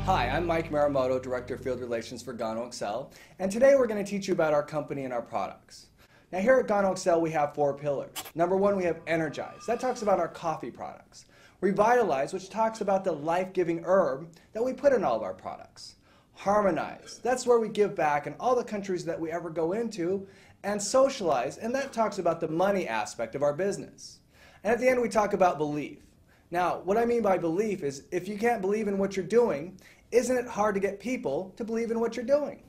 Hi, I'm Mike Marimoto, Director of Field Relations for GanoExcel, and today we're going to teach you about our company and our products. Now here at GanoExcel we have 4 pillars. Number 1, we have Energize. That talks about our coffee products. Revitalize, which talks about the life-giving herb that we put in all of our products. Harmonize, that's where we give back in all the countries that we ever go into. And Socialize, and that talks about the money aspect of our business. And at the end we talk about belief. Now, what I mean by belief is if you can't believe in what you're doing, isn't it hard to get people to believe in what you're doing?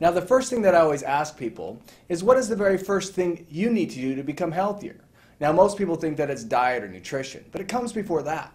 Now, the first thing that I always ask people is what is the very first thing you need to do to become healthier? Now, most people think that it's diet or nutrition, but it comes before that.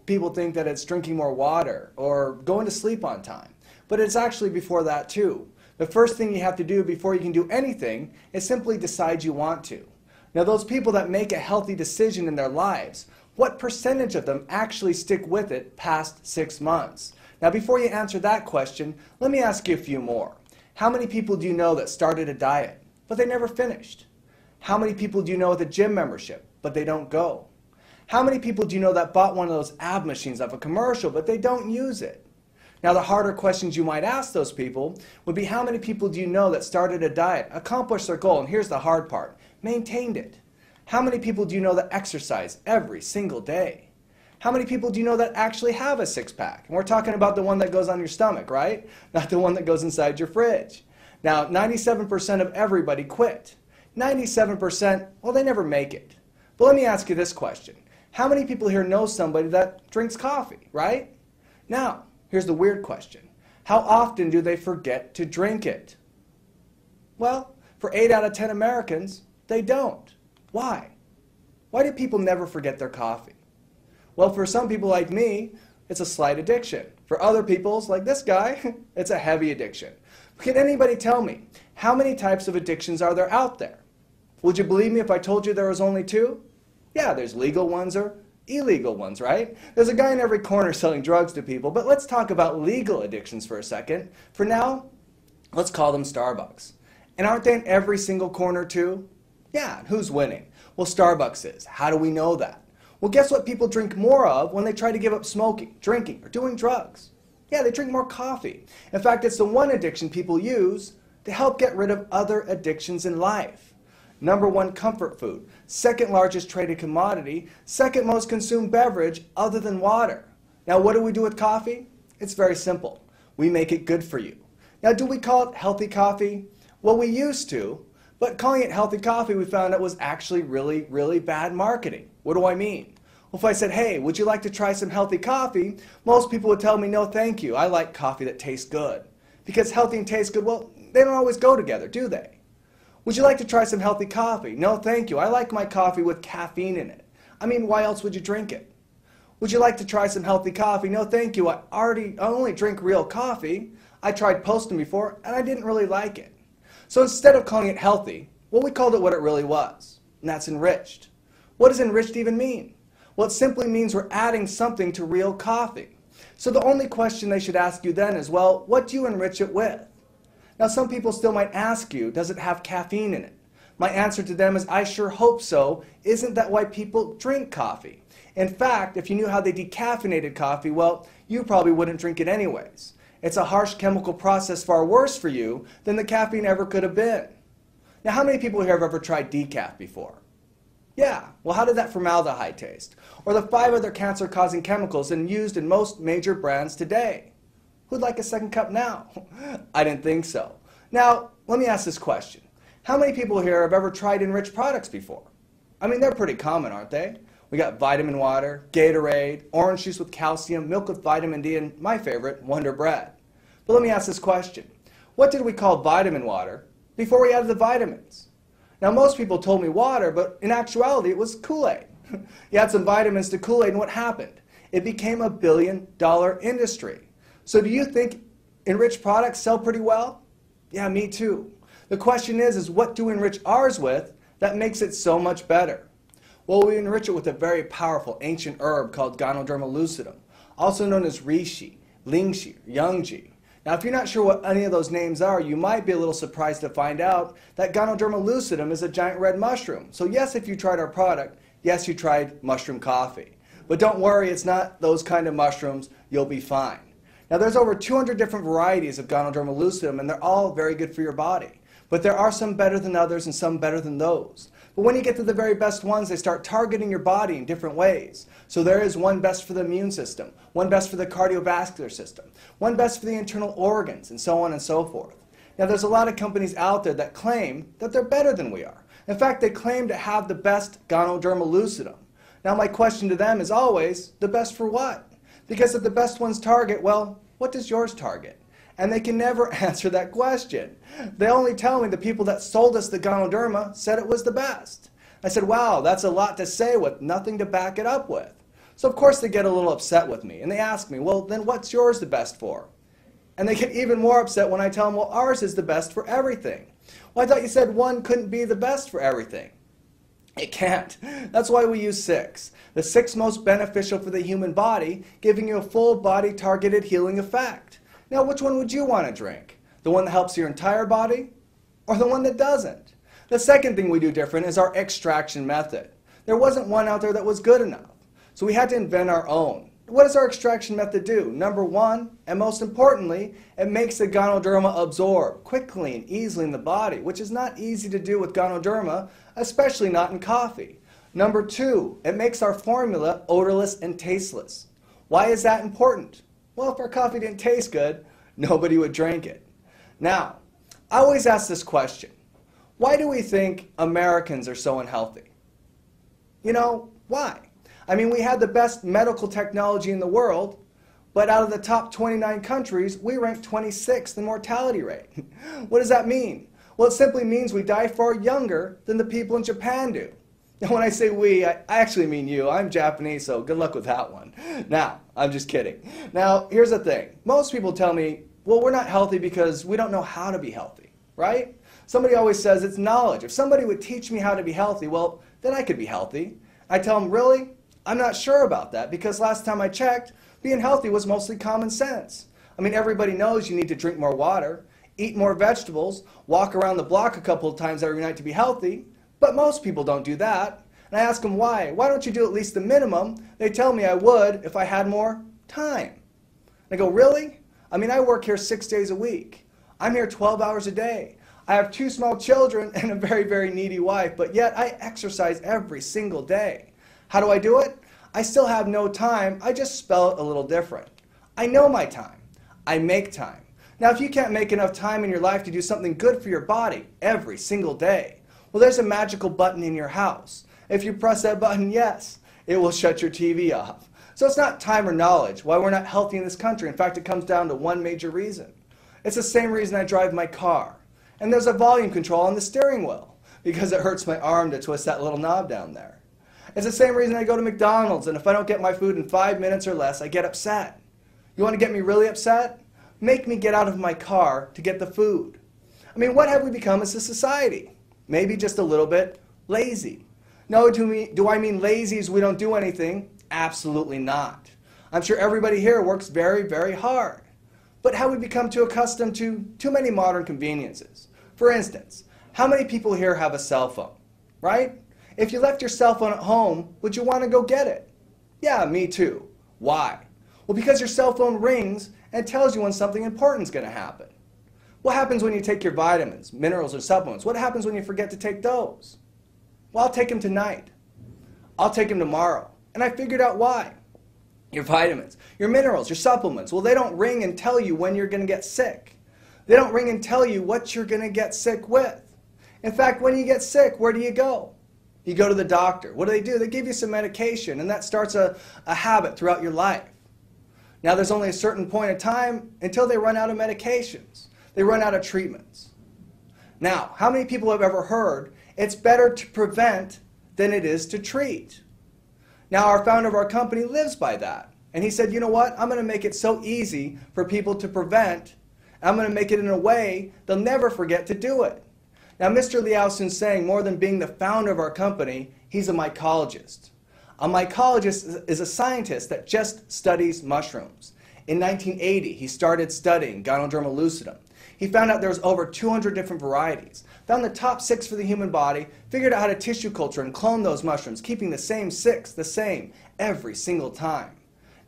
People think that it's drinking more water or going to sleep on time, but it's actually before that too. The first thing you have to do before you can do anything is simply decide you want to. Now, those people that make a healthy decision in their lives, what percentage of them actually stick with it past 6 months? Now, before you answer that question, let me ask you a few more. How many people do you know that started a diet, but they never finished? How many people do you know with a gym membership, but they don't go? How many people do you know that bought one of those ab machines off a commercial, but they don't use it? Now, the harder questions you might ask those people would be how many people do you know that started a diet, accomplished their goal, and here's the hard part, maintained it? How many people do you know that exercise every single day? How many people do you know that actually have a six-pack? And we're talking about the one that goes on your stomach, right? Not the one that goes inside your fridge. Now, 97% of everybody quit. 97%, well, they never make it. But let me ask you this question. How many people here know somebody that drinks coffee, right? Now, here's the weird question. How often do they forget to drink it? Well, for 8 out of 10 Americans, they don't. Why? Why do people never forget their coffee? Well, for some people like me, it's a slight addiction. For other people, like this guy, it's a heavy addiction. Can anybody tell me, how many types of addictions are there out there? Would you believe me if I told you there was only 2? Yeah, there's legal ones or illegal ones, right? There's a guy in every corner selling drugs to people, but let's talk about legal addictions for a second. For now, let's call them Starbucks. And aren't they in every single corner too? Yeah, who's winning? Well, Starbucks is. How do we know that? Well, guess what people drink more of when they try to give up smoking, drinking, or doing drugs? Yeah, they drink more coffee. In fact, it's the one addiction people use to help get rid of other addictions in life. Number 1 comfort food, 2nd largest traded commodity, 2nd most consumed beverage other than water. Now, what do we do with coffee? It's very simple. We make it good for you. Now, do we call it healthy coffee? Well, we used to. But calling it healthy coffee, we found out was actually really, really bad marketing. What do I mean? Well, if I said, hey, would you like to try some healthy coffee? Most people would tell me, no, thank you. I like coffee that tastes good. Because healthy and taste good, well, they don't always go together, do they? Would you like to try some healthy coffee? No, thank you. I like my coffee with caffeine in it. I mean, why else would you drink it? Would you like to try some healthy coffee? No, thank you. I only drink real coffee. I tried Poston before, and I didn't really like it. So instead of calling it healthy, well, we called it what it really was, and that's enriched. What does enriched even mean? Well, it simply means we're adding something to real coffee. So the only question they should ask you then is, well, what do you enrich it with? Now, some people still might ask you, does it have caffeine in it? My answer to them is, I sure hope so. Isn't that why people drink coffee? In fact, if you knew how they decaffeinated coffee, well, you probably wouldn't drink it anyways. It's a harsh chemical process far worse for you than the caffeine ever could have been. Now, how many people here have ever tried decaf before? Yeah, well, how did that formaldehyde taste? Or the 5 other cancer-causing chemicals used in most major brands today? Who'd like a second cup now? I didn't think so. Now, let me ask this question. How many people here have ever tried enriched products before? I mean, they're pretty common, aren't they? We got vitamin water, Gatorade, orange juice with calcium, milk with vitamin D, and my favorite, Wonder Bread. But let me ask this question. What did we call vitamin water before we added the vitamins? Now, most people told me water, but in actuality, it was Kool-Aid. You add some vitamins to Kool-Aid, and what happened? It became a billion-dollar industry. So do you think enriched products sell pretty well? Yeah, me too. The question is what do we enrich ours with that makes it so much better? Well, we enrich it with a very powerful ancient herb called Ganoderma lucidum, also known as reishi, lingxi, yangji. Now, if you're not sure what any of those names are, you might be a little surprised to find out that Ganoderma lucidum is a giant red mushroom. So yes, if you tried our product, yes, you tried mushroom coffee. But don't worry, it's not those kind of mushrooms. You'll be fine. Now there's over 200 different varieties of Ganoderma lucidum, and they're all very good for your body. But there are some better than others and some better than those. But when you get to the very best ones, they start targeting your body in different ways. So there is one best for the immune system, one best for the cardiovascular system, one best for the internal organs, and so on and so forth. Now there's a lot of companies out there that claim that they're better than we are. In fact, they claim to have the best Ganoderma lucidum. Now my question to them is always, the best for what? Because if the best ones target, well, what does yours target? And they can never answer that question. They only tell me the people that sold us the Ganoderma said it was the best. I said, wow, that's a lot to say with nothing to back it up with. So of course they get a little upset with me, and they ask me, well, then what's yours the best for? And they get even more upset when I tell them, well, ours is the best for everything. Well, I thought you said one couldn't be the best for everything. It can't. That's why we use 6. The 6 most beneficial for the human body, giving you a full body targeted healing effect. Now, which one would you want to drink? The one that helps your entire body, or the one that doesn't? The second thing we do different is our extraction method. There wasn't one out there that was good enough, so we had to invent our own. What does our extraction method do? Number 1, and most importantly, it makes the Ganoderma absorb quickly and easily in the body, which is not easy to do with Ganoderma, especially not in coffee. Number 2, it makes our formula odorless and tasteless. Why is that important? Well, if our coffee didn't taste good, nobody would drink it. Now, I always ask this question. Why do we think Americans are so unhealthy? You know, why? I mean, we had the best medical technology in the world, but out of the top 29 countries, we rank 26th in mortality rate. What does that mean? Well, it simply means we die far younger than the people in Japan do. And when I say we, I actually mean you. I'm Japanese, so good luck with that one. Now, I'm just kidding. Now, here's the thing. Most people tell me, well, we're not healthy because we don't know how to be healthy, right? Somebody always says it's knowledge. If somebody would teach me how to be healthy, well, then I could be healthy. I tell them, really? I'm not sure about that, because last time I checked, being healthy was mostly common sense. I mean, everybody knows you need to drink more water, eat more vegetables, walk around the block a couple of times every night to be healthy, but most people don't do that. And I ask them why. Why don't you do at least the minimum? They tell me I would if I had more time. And I go, really? I mean, I work here 6 days a week. I'm here 12 hours a day. I have 2 small children and a very, very needy wife, but yet I exercise every single day. How do I do it? I still have no time. I just spell it a little different. I know my time. I make time. Now, if you can't make enough time in your life to do something good for your body every single day, well, there's a magical button in your house. If you press that button, yes, it will shut your TV off. So it's not time or knowledge why we're not healthy in this country. In fact, it comes down to one major reason. It's the same reason I drive my car. And there's a volume control on the steering wheel, because it hurts my arm to twist that little knob down there. It's the same reason I go to McDonald's, and if I don't get my food in 5 minutes or less, I get upset. You want to get me really upset? Make me get out of my car to get the food. I mean, what have we become as a society? Maybe just a little bit lazy. No, do I mean lazy as we don't do anything? Absolutely not. I'm sure everybody here works very, very hard. But have we become too accustomed to too many modern conveniences? For instance, how many people here have a cell phone, right? If you left your cell phone at home, would you want to go get it? Yeah, me too. Why? Well, because your cell phone rings and tells you when something important is going to happen. What happens when you take your vitamins, minerals, or supplements? What happens when you forget to take those? Well, I'll take them tonight. I'll take them tomorrow. And I figured out why. Your vitamins, your minerals, your supplements, well, they don't ring and tell you when you're going to get sick. They don't ring and tell you what you're going to get sick with. In fact, when you get sick, where do you go? You go to the doctor. What do? They give you some medication, and that starts a habit throughout your life. Now, there's only a certain point of time until they run out of medications. They run out of treatments. Now, how many people have ever heard it's better to prevent than it is to treat? Now, our founder of our company lives by that. And he said, you know what? I'm going to make it so easy for people to prevent. I'm going to make it in a way they'll never forget to do it. Now, Mr. Liao Sun's saying more than being the founder of our company, he's a mycologist. A mycologist is a scientist that just studies mushrooms. In 1980, he started studying Ganoderma lucidum. He found out there was over 200 different varieties, found the top 6 for the human body, figured out how to tissue culture and clone those mushrooms, keeping the same 6 the same every single time.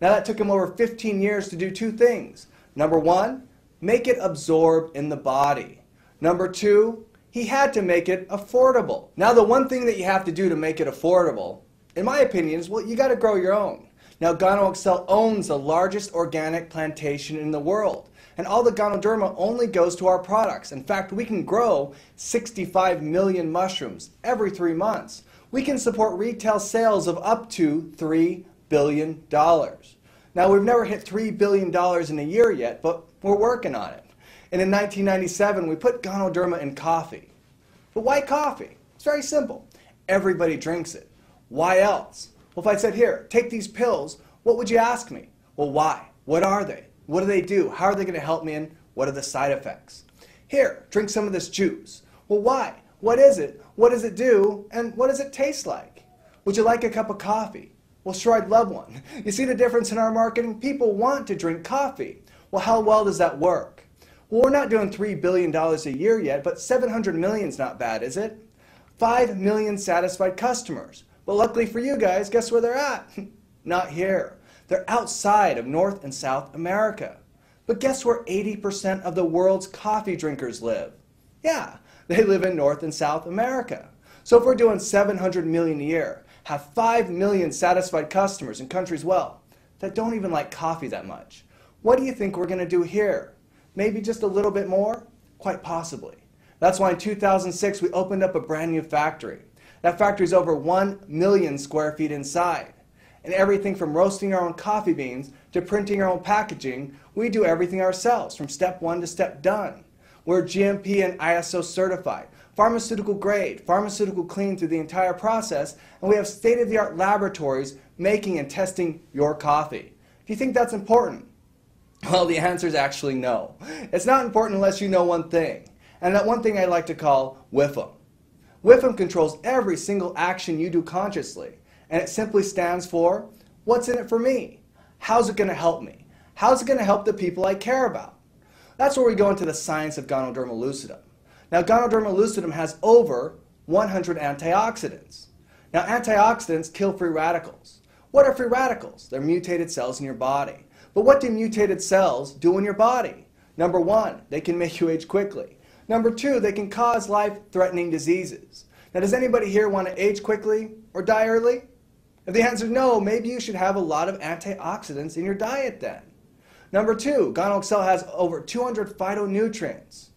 Now that took him over 15 years to do two things. Number one, make it absorb in the body. Number two, he had to make it affordable. Now the one thing that you have to do to make it affordable, in my opinion, is, well, you got to grow your own. Now GanoExcel owns the largest organic plantation in the world, and all the Ganoderma only goes to our products. In fact, we can grow 65 million mushrooms every 3 months. We can support retail sales of up to $3 billion. Now we've never hit $3 billion in a year yet, but we're working on it. And in 1997, we put Ganoderma in coffee. But why coffee? It's very simple. Everybody drinks it. Why else? Well, if I said, here, take these pills, what would you ask me? Well, why? What are they? What do they do? How are they going to help me, and what are the side effects? Here, drink some of this juice. Well, why? What is it? What does it do? And what does it taste like? Would you like a cup of coffee? Well, sure, I'd love one. You see the difference in our marketing? People want to drink coffee. Well, how well does that work? Well, we're not doing $3 billion a year yet, but 700 million is not bad, is it? 5 million satisfied customers. But luckily for you guys, guess where they're at? Not here. They're outside of North and South America. But guess where 80% of the world's coffee drinkers live? Yeah, they live in North and South America. So if we're doing 700 million a year, have 5 million satisfied customers in countries, well, that don't even like coffee that much, what do you think we're going to do here? Maybe just a little bit more? Quite possibly. That's why in 2006 we opened up a brand new factory. That factory is over 1 million square feet inside. And everything from roasting our own coffee beans to printing our own packaging, we do everything ourselves from step one to step done. We're GMP and ISO certified, pharmaceutical grade, pharmaceutical clean through the entire process, and we have state-of-the-art laboratories making and testing your coffee. Do you think that's important? Well, the answer is actually no. It's not important unless you know one thing, and that one thing I like to call WIFM. WIFM controls every single action you do consciously, and it simply stands for, what's in it for me? How's it going to help me? How's it going to help the people I care about? That's where we go into the science of Ganoderma lucidum. Now, Ganoderma lucidum has over 100 antioxidants. Now, antioxidants kill free radicals. What are free radicals? They're mutated cells in your body. But what do mutated cells do in your body? Number one, they can make you age quickly. Number two, they can cause life-threatening diseases. Now, does anybody here want to age quickly or die early? If the answer is no, maybe you should have a lot of antioxidants in your diet then. Number two, GanoExcel has over 200 phytonutrients.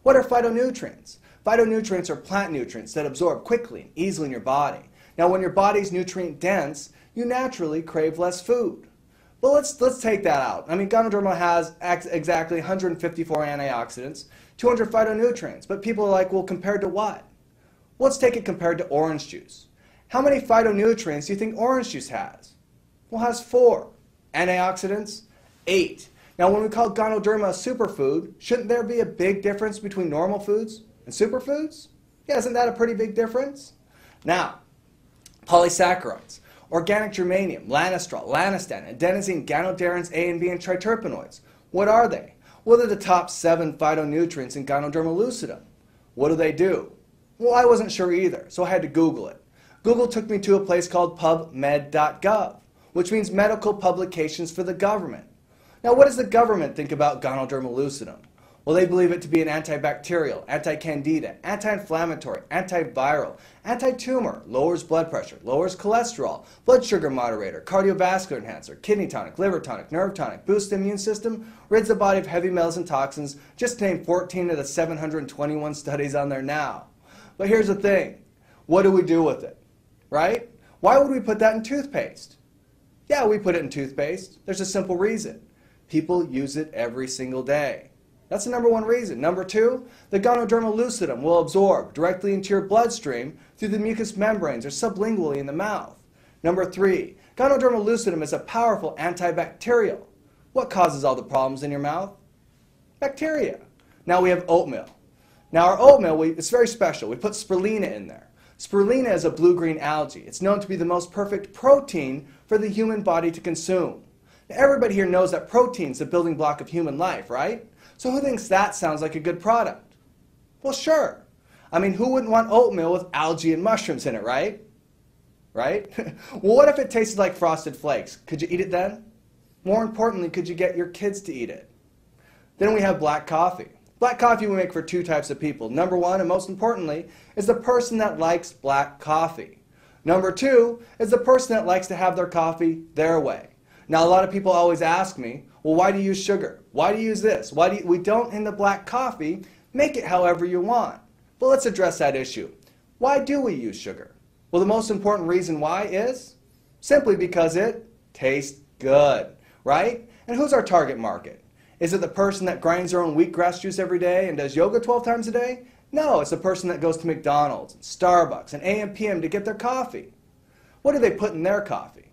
What are phytonutrients? Phytonutrients are plant nutrients that absorb quickly and easily in your body. Now, when your body's nutrient dense, you naturally crave less food. Well, let's take that out. I mean, Ganoderma has exactly 154 antioxidants, 200 phytonutrients, but people are like, well, compared to what? Well, let's take it compared to orange juice. How many phytonutrients do you think orange juice has? Well, it has 4. Antioxidants, 8. Now, when we call Ganoderma a superfood, shouldn't there be a big difference between normal foods and superfoods? Yeah, isn't that a pretty big difference? Now, polysaccharides. Organic germanium, lanostrol, lanostatin, adenosine, ganoderins A and B, and triterpenoids. What are they? Well, they're the top 7 phytonutrients in Ganoderma lucidum. What do they do? Well, I wasn't sure either, so I had to Google it. Google took me to a place called pubmed.gov, which means medical publications for the government. Now, what does the government think about Ganoderma lucidum? Well, they believe it to be an antibacterial, anti-candida, anti-inflammatory, antiviral, anti-tumor, lowers blood pressure, lowers cholesterol, blood sugar moderator, cardiovascular enhancer, kidney tonic, liver tonic, nerve tonic, boosts the immune system, rids the body of heavy metals and toxins, just to name 14 of the 721 studies on there now. But here's the thing. What do we do with it? Right? Why would we put that in toothpaste? Yeah, we put it in toothpaste. There's a simple reason. People use it every single day. That's the number one reason. Number two, the Ganoderma lucidum will absorb directly into your bloodstream through the mucous membranes or sublingually in the mouth. Number three, Ganoderma lucidum is a powerful antibacterial. What causes all the problems in your mouth? Bacteria. Now we have oatmeal. Now our oatmeal, it's very special. We put spirulina in there. Spirulina is a blue-green algae. It's known to be the most perfect protein for the human body to consume. Now, everybody here knows that protein is the building block of human life, right? So who thinks that sounds like a good product? Well, sure. I mean, who wouldn't want oatmeal with algae and mushrooms in it, right? Right? Well, what if it tasted like Frosted Flakes? Could you eat it then? More importantly, could you get your kids to eat it? Then we have black coffee. Black coffee we make for two types of people. Number one, and most importantly, is the person that likes black coffee. Number two is the person that likes to have their coffee their way. Now, a lot of people always ask me, well, why do you use sugar? Why do you use this? We don't in the black coffee, make it however you want. But let's address that issue. Why do we use sugar? Well, the most important reason why is simply because it tastes good, right? And who's our target market? Is it the person that grinds their own wheatgrass juice every day and does yoga 12 times a day? No, it's the person that goes to McDonald's, and Starbucks, and AM PM to get their coffee. What do they put in their coffee?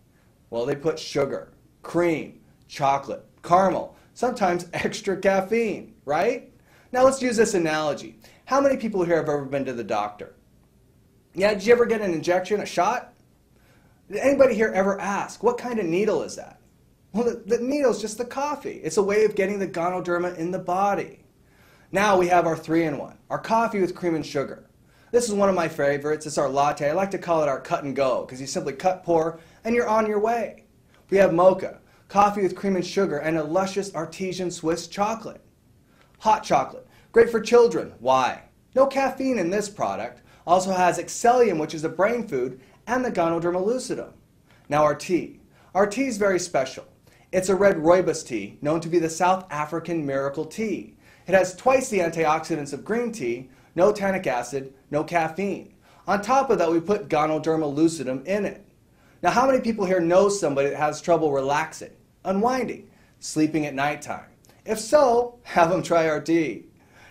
Well, they put sugar, cream, chocolate, caramel, sometimes extra caffeine, right? Now let's use this analogy. How many people here have ever been to the doctor? Yeah, did you ever get an injection, a shot? Did anybody here ever ask, what kind of needle is that? Well, the needle is just the coffee. It's a way of getting the Ganoderma in the body. Now we have our 3-in-1, our coffee with cream and sugar. This is one of my favorites. It's our latte. I like to call it our cut and go because you simply cut, pour, and you're on your way. We have mocha, coffee with cream and sugar, and a luscious artesian Swiss chocolate. Hot chocolate, great for children. Why? No caffeine in this product. Also has excellium, which is a brain food, and the Ganoderma lucidum. Now our tea. Our tea is very special. It's a red rooibos tea, known to be the South African miracle tea. It has twice the antioxidants of green tea, no tannic acid, no caffeine. On top of that, we put Ganoderma lucidum in it. Now, how many people here know somebody that has trouble relaxing, unwinding, sleeping at nighttime? If so, have them try our tea.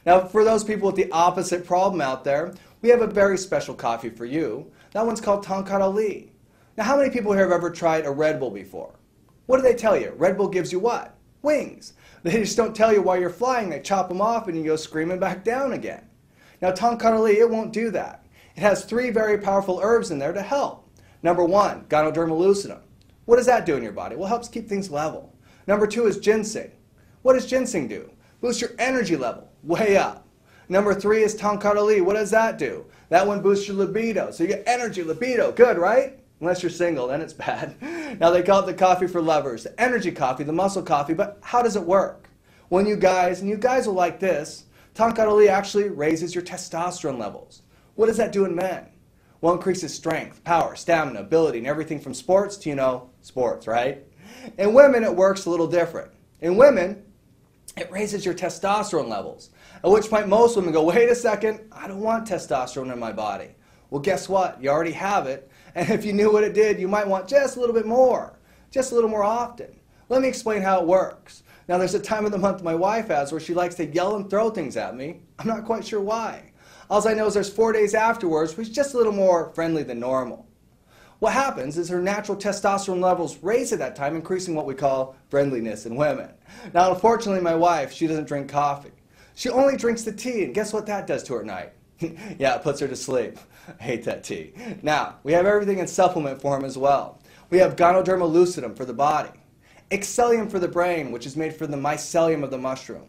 Now, for those people with the opposite problem out there, we have a very special coffee for you. That one's called Tonkat Ali. Now, how many people here have ever tried a Red Bull before? What do they tell you? Red Bull gives you what? Wings. They just don't tell you while you're flying. They chop them off and you go screaming back down again. Now, Tonkat Ali, it won't do that. It has 3 very powerful herbs in there to help. Number 1, Ganoderma lucidum. What does that do in your body? Well, it helps keep things level. Number 2 is ginseng. What does ginseng do? Boosts your energy level way up. Number 3 is Tonkat Ali. What does that do? That one boosts your libido. So you get energy, libido. Good, right? Unless you're single, then it's bad. Now they call it the coffee for lovers, the energy coffee, the muscle coffee, but how does it work? Well, you guys will like this, Tonkat Ali actually raises your testosterone levels. What does that do in men? Well, it increases strength, power, stamina, ability, and everything from sports to, sports, right? In women, it works a little different. In women, it raises your testosterone levels, at which point most women go, wait a second, I don't want testosterone in my body. Well, guess what? You already have it. And if you knew what it did, you might want just a little bit more, just a little more often. Let me explain how it works. Now, there's a time of the month my wife has where she likes to yell and throw things at me. I'm not quite sure why. All I know is there's 4 days afterwards, which is just a little more friendly than normal. What happens is her natural testosterone levels raise at that time, increasing what we call friendliness in women. Now, unfortunately, my wife, she doesn't drink coffee. She only drinks the tea, and guess what that does to her at night? Yeah, it puts her to sleep. I hate that tea. Now, we have everything in supplement form as well. We have Ganoderma lucidum for the body, excellium for the brain, which is made from the mycelium of the mushroom,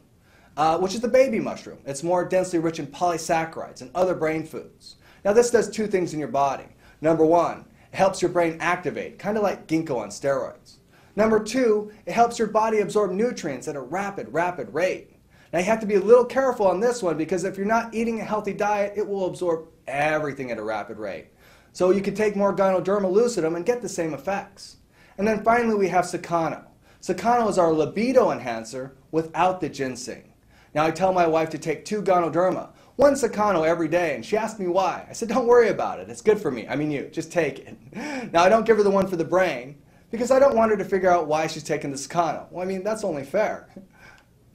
which is the baby mushroom. It's more densely rich in polysaccharides and other brain foods. Now, this does 2 things in your body. Number 1, it helps your brain activate, kind of like ginkgo on steroids. Number 2, it helps your body absorb nutrients at a rapid rate. Now, you have to be a little careful on this one because if you're not eating a healthy diet, it will absorb everything at a rapid rate. So you can take more Ganoderma lucidum and get the same effects. And then finally, we have Sakano. Sakano is our libido enhancer without the ginseng. Now, I tell my wife to take 2 Ganoderma, 1 Sakano every day, and she asked me why. I said, don't worry about it. It's good for me. I mean you. Just take it. Now, I don't give her the one for the brain because I don't want her to figure out why she's taking the Sakano. Well, I mean, that's only fair.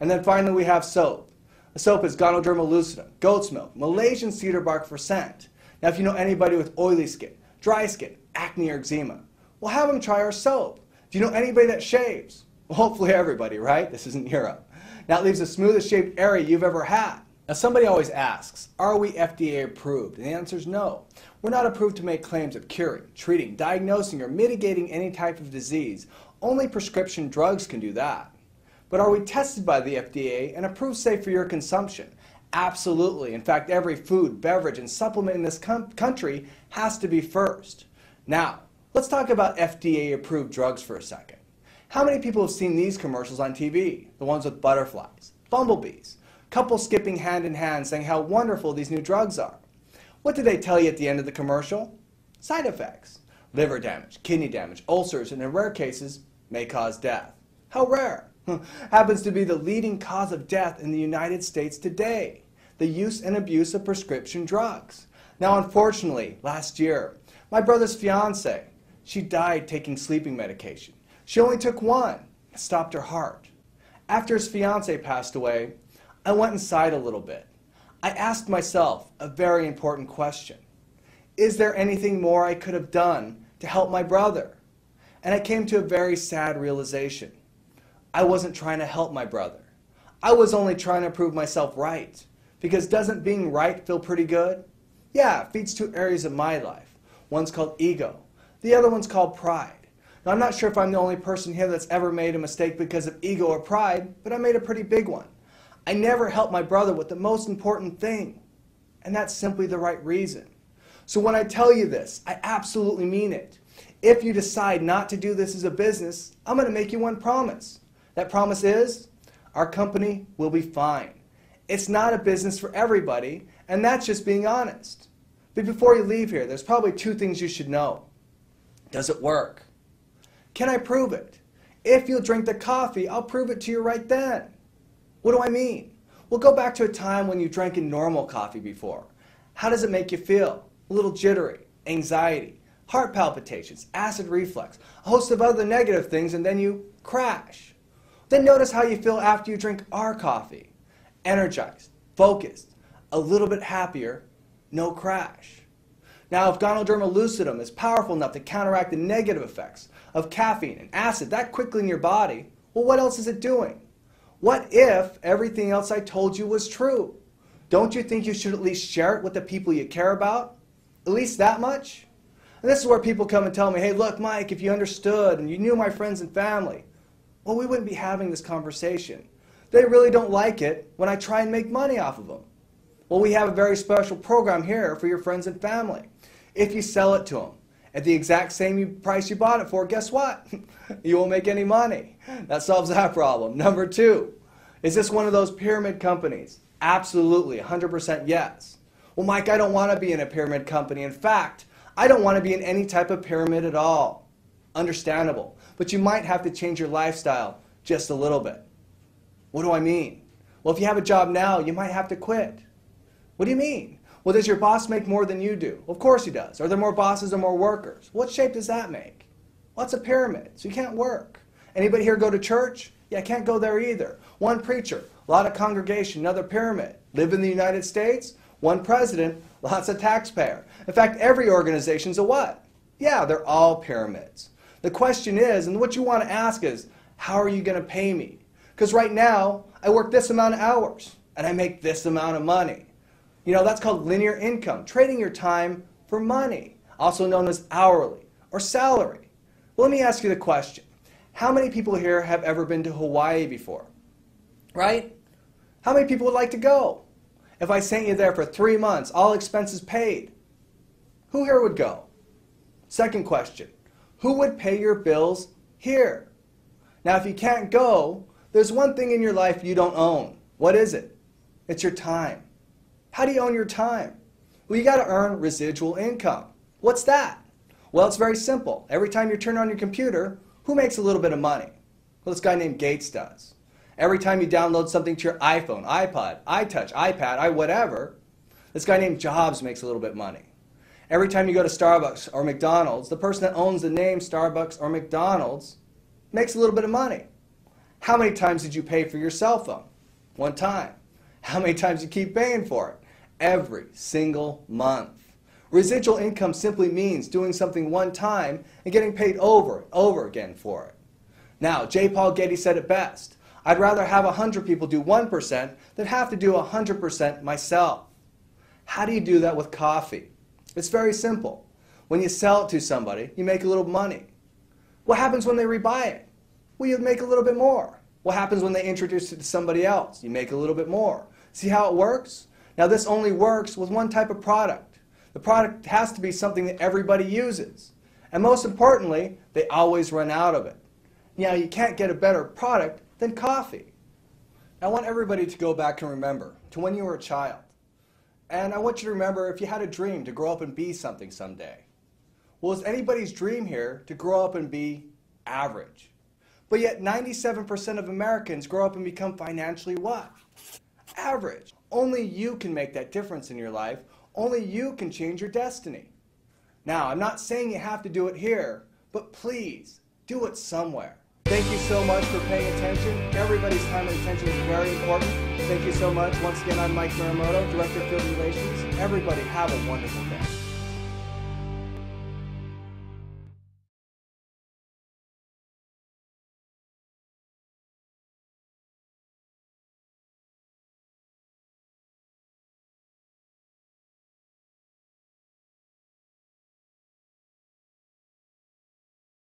And then finally, we have soap. The soap is Ganoderma lucidum, goat's milk, Malaysian cedar bark for scent. Now, if you know anybody with oily skin, dry skin, acne, or eczema, well, have them try our soap. Do you know anybody that shaves? Well, hopefully everybody, right? This isn't Europe. Now, it leaves the smoothest shaped area you've ever had. Now, somebody always asks, are we FDA approved? And the answer is no. We're not approved to make claims of curing, treating, diagnosing, or mitigating any type of disease. Only prescription drugs can do that. But are we tested by the FDA and approved safe for your consumption? Absolutely. In fact, every food, beverage, and supplement in this country has to be first. Now, let's talk about FDA-approved drugs for a second. How many people have seen these commercials on TV? The ones with butterflies, bumblebees, couples skipping hand in hand saying how wonderful these new drugs are. What do they tell you at the end of the commercial? Side effects. Liver damage, kidney damage, ulcers, and in rare cases, may cause death. How rare? Happens to be the leading cause of death in the United States today. The use and abuse of prescription drugs. Now, unfortunately, last year, my brother's fiance, she died taking sleeping medication. She only took one. It stopped her heart. After his fiance passed away, I went inside a little bit. I asked myself a very important question. Is there anything more I could have done to help my brother? And I came to a very sad realization. I wasn't trying to help my brother. I was only trying to prove myself right. Because doesn't being right feel pretty good? Yeah, it feeds two areas of my life. One's called ego. The other one's called pride. Now, I'm not sure if I'm the only person here that's ever made a mistake because of ego or pride, but I made a pretty big one. I never helped my brother with the most important thing, and that's simply the right reason. So when I tell you this, I absolutely mean it. If you decide not to do this as a business, I'm going to make you one promise. That promise is, our company will be fine. It's not a business for everybody, and that's just being honest. But before you leave here, there's probably two things you should know. Does it work? Can I prove it? If you'll drink the coffee, I'll prove it to you right then. What do I mean? Well, go back to a time when you drank a normal coffee before. How does it make you feel? A little jittery, anxiety, heart palpitations, acid reflux, a host of other negative things, and then you crash. Then notice how you feel after you drink our coffee. Energized, focused, a little bit happier, no crash. Now, if Ganoderma lucidum is powerful enough to counteract the negative effects of caffeine and acid that quickly in your body, well, what else is it doing? What if everything else I told you was true? Don't you think you should at least share it with the people you care about? At least that much? And this is where people come and tell me, hey, look, Mike, if you understood and you knew my friends and family, well, we wouldn't be having this conversation. They really don't like it when I try and make money off of them. Well, we have a very special program here for your friends and family. If you sell it to them at the exact same price you bought it for, guess what? You won't make any money. That solves that problem. Number two, is this one of those pyramid companies? Absolutely, 100% yes. Well, Mike, I don't want to be in a pyramid company. In fact, I don't want to be in any type of pyramid at all. Understandable. But you might have to change your lifestyle just a little bit. What do I mean? Well, if you have a job now, you might have to quit. What do you mean? Well, does your boss make more than you do? Of course he does. Are there more bosses or more workers? What shape does that make? Well, it's a pyramid, so you can't work. Anybody here go to church? Yeah, I can't go there either. One preacher, a lot of congregation, another pyramid. Live in the United States? One president, lots of taxpayer. In fact, every organization's a what? Yeah, they're all pyramids. The question is, and what you want to ask is, how are you going to pay me? Because right now, I work this amount of hours, and I make this amount of money. You know, that's called linear income, trading your time for money, also known as hourly or salary. Well, let me ask you the question. How many people here have ever been to Hawaii before? Right? How many people would like to go? If I sent you there for 3 months, all expenses paid, who here would go? Second question, who would pay your bills here? Now, if you can't go, there's one thing in your life you don't own. What is it? It's your time. How do you own your time? Well, you got to earn residual income. What's that? Well, it's very simple. Every time you turn on your computer, who makes a little bit of money? Well, this guy named Gates does. Every time you download something to your iPhone, iPod, iTouch, iPad, whatever, this guy named Jobs makes a little bit of money. Every time you go to Starbucks or McDonald's, the person that owns the name Starbucks or McDonald's makes a little bit of money. How many times did you pay for your cell phone? One time. How many times do you keep paying for it? Every single month. Residual income simply means doing something one time and getting paid over and over again for it. Now, J. Paul Getty said it best. I'd rather have 100 people do 1% than have to do 100% myself. How do you do that with coffee? It's very simple. When you sell it to somebody, you make a little money. What happens when they rebuy it? Well, you make a little bit more. What happens when they introduce it to somebody else? You make a little bit more. See how it works? Now, this only works with one type of product. The product has to be something that everybody uses. And most importantly, they always run out of it. Yeah, you can't get a better product than coffee. I want everybody to go back and remember to when you were a child. And I want you to remember if you had a dream to grow up and be something someday. Well, it's anybody's dream here to grow up and be average. But yet 97% of Americans grow up and become financially what? Average. Only you can make that difference in your life. Only you can change your destiny. Now, I'm not saying you have to do it here, but please do it somewhere. Thank you so much for paying attention. Everybody's time and attention is very important. Thank you so much. Once again, I'm Mike Muramoto, Director of Field Relations. Everybody have a wonderful day.